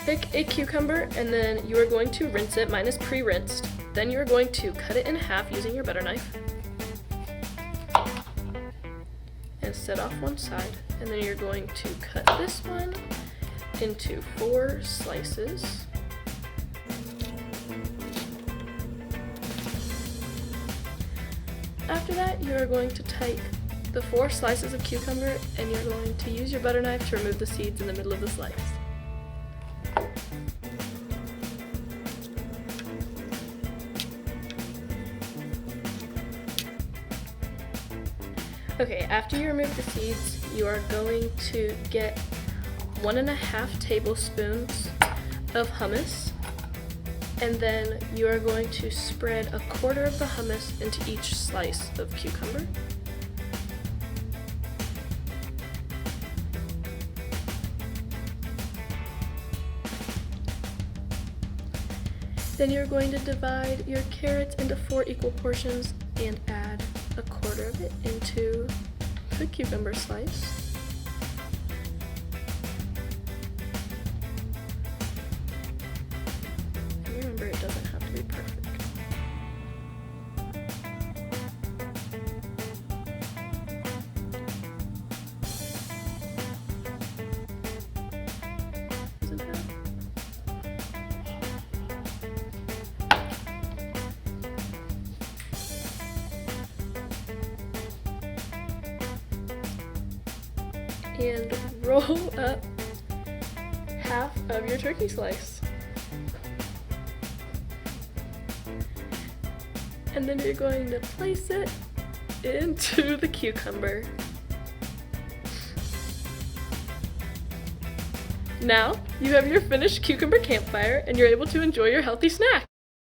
Take a cucumber and then you are going to rinse it. Mine is pre-rinsed. Then you are going to cut it in half using your butter knife and set off one side. And then you're going to cut this one into 4 slices. After that, you are going to take the 4 slices of cucumber and you're going to use your butter knife to remove the seeds in the middle of the slice. Okay, after you remove the seeds, you are going to get 1.5 tablespoons of hummus, and then you are going to spread 1/4 of the hummus into each slice of cucumber. Then you're going to divide your carrots into 4 equal portions and add 1/4 of it into the cucumber slice. And remember, it doesn't have to be perfect. Isn't that? And roll up half of your turkey slice. And then you're going to place it into the cucumber. Now, you have your finished cucumber campfire and you're able to enjoy your healthy snack.